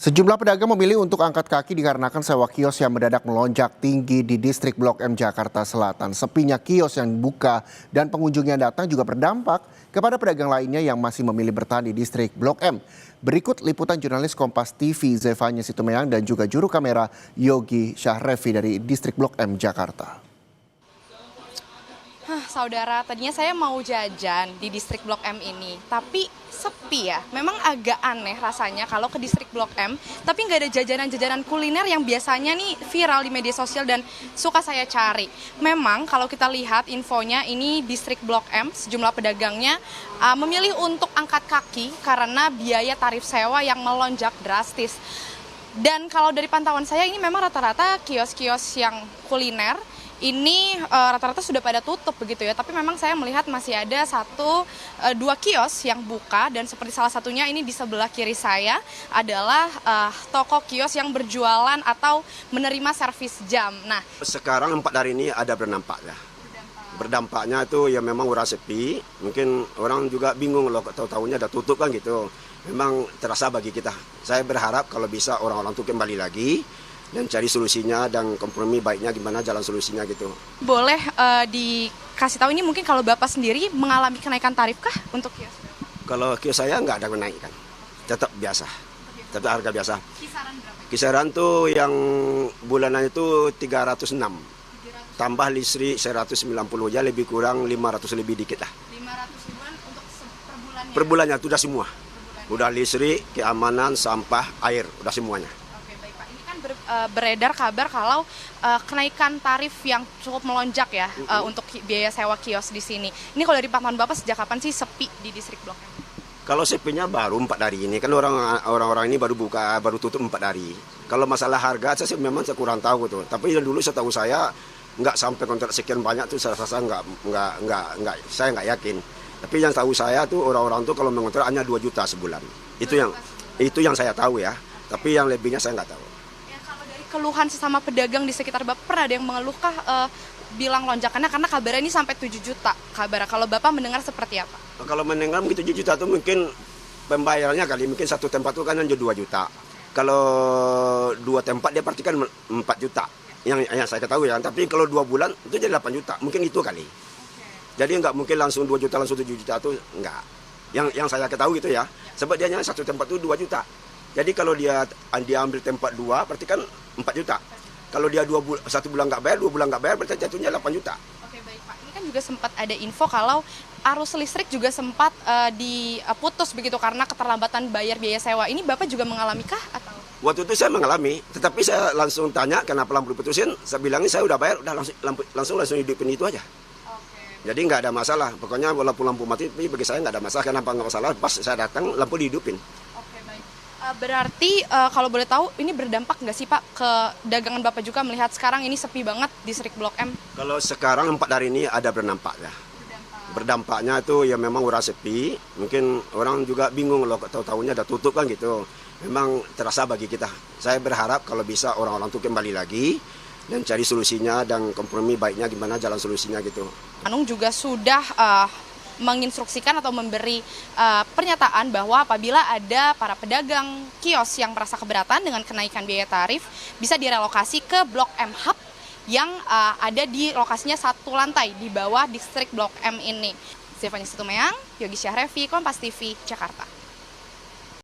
Sejumlah pedagang memilih untuk angkat kaki dikarenakan sewa kios yang mendadak melonjak tinggi di distrik Blok M Jakarta Selatan. Sepinya kios yang buka dan pengunjung yang datang juga berdampak kepada pedagang lainnya yang masih memilih bertahan di distrik Blok M. Berikut liputan jurnalis Kompas TV Zevanya Situmeang dan juga juru kamera Yogi Syahrevi dari distrik Blok M Jakarta. Saudara, tadinya saya mau jajan di distrik Blok M ini, tapi sepi ya. Memang agak aneh rasanya kalau ke distrik Blok M, tapi nggak ada jajanan-jajanan kuliner yang biasanya nih viral di media sosial dan suka saya cari. Memang kalau kita lihat infonya ini distrik Blok M, sejumlah pedagangnya memilih untuk angkat kaki karena biaya tarif sewa yang melonjak drastis. Dan kalau dari pantauan saya ini memang rata-rata kios-kios yang kuliner ini rata-rata sudah pada tutup begitu ya, tapi memang saya melihat masih ada dua kios yang buka dan seperti salah satunya ini di sebelah kiri saya adalah toko kios yang berjualan atau menerima servis jam. Nah, sekarang 4 hari ini ada berdampak ya. Berdampaknya itu ya memang udah sepi, mungkin orang juga bingung loh tahu-tahunya udah tutup kan gitu. Memang terasa bagi kita. Saya berharap kalau bisa orang-orang itu kembali lagi dan cari solusinya dan kompromi baiknya gimana jalan solusinya gitu. Boleh dikasih tahu ini mungkin kalau Bapak sendiri mengalami kenaikan tarif kah untuk kios? Kalau kios saya nggak ada kenaikan, tetap biasa, tetap harga biasa. Kisaran berapa? Kisaran tuh yang bulanan itu 306, tambah listrik 190 ya lebih kurang 500 lebih dikit lah. 500 ribuan untuk per bulannya? Per bulannya itu udah semua, udah listrik, keamanan, sampah, air, udah semuanya. Beredar kabar kalau kenaikan tarif yang cukup melonjak ya untuk biaya sewa kios di sini. Ini kalau dari pantauan Bapak sejak kapan sih sepi di distrik Blok M? Kalau sepinya baru 4 hari ini, kan orang-orang ini baru tutup 4 hari. Kalau masalah harga saya memang saya kurang tahu tuh. Tapi dulu setahu saya nggak sampai kontrak sekian banyak tuh saya rasa saya nggak yakin. Tapi yang tahu saya tuh orang-orang tuh kalau mengontrak hanya 2 juta sebulan. Itu yang saya tahu ya. Tapi yang lebihnya saya nggak tahu. Keluhan sesama pedagang di sekitar Bapak, pernah ada yang mengeluhkah bilang lonjakannya karena kabarnya ini sampai 7 juta kabar. Kalau Bapak mendengar seperti apa? Kalau mendengar mungkin 7 juta itu mungkin pembayarannya kali, mungkin 1 tempat itu kan hanya 2 juta. Kalau 2 tempat dia berarti kan 4 juta. Yang saya ketahui ya, tapi kalau 2 bulan itu jadi 8 juta, mungkin itu kali. Jadi nggak mungkin langsung 2 juta, langsung 7 juta itu enggak. Yang saya ketahui itu ya, sebab dia hanya 1 tempat itu 2 juta. Jadi kalau dia ambil tempat 2, berarti kan 4 juta. Kalau dia 1 bulan nggak bayar, 2 bulan nggak bayar, berarti jatuhnya 8 juta. Oke, baik Pak. Ini kan juga sempat ada info kalau arus listrik juga sempat diputus begitu karena keterlambatan bayar biaya sewa. Ini Bapak juga mengalami kah atau? Waktu itu saya mengalami, tetapi saya langsung tanya kenapa lampu diputusin. Saya bilangin saya udah bayar, udah langsung hidupin itu aja. Oke. Jadi nggak ada masalah. Pokoknya walaupun lampu mati, tapi bagi saya nggak ada masalah. Kenapa nggak masalah? Pas saya datang lampu dihidupin. Berarti kalau boleh tahu ini berdampak nggak sih Pak ke dagangan Bapak juga melihat sekarang ini sepi banget di distrik Blok M? Kalau sekarang 4 hari ini ada berdampak ya. Berdampaknya itu ya memang udah sepi. Mungkin orang juga bingung loh tahu-tahunya udah tutup kan gitu. Memang terasa bagi kita. Saya berharap kalau bisa orang-orang itu kembali lagi dan cari solusinya dan kompromi baiknya gimana jalan solusinya gitu. Anung juga sudah menginstruksikan atau memberi pernyataan bahwa apabila ada para pedagang kios yang merasa keberatan dengan kenaikan biaya tarif bisa direlokasi ke Blok M Hub yang ada di lokasinya 1 lantai di bawah distrik Blok M ini. Zevanya Situmeang, Yogi Syahrevi, Kompas TV, Jakarta.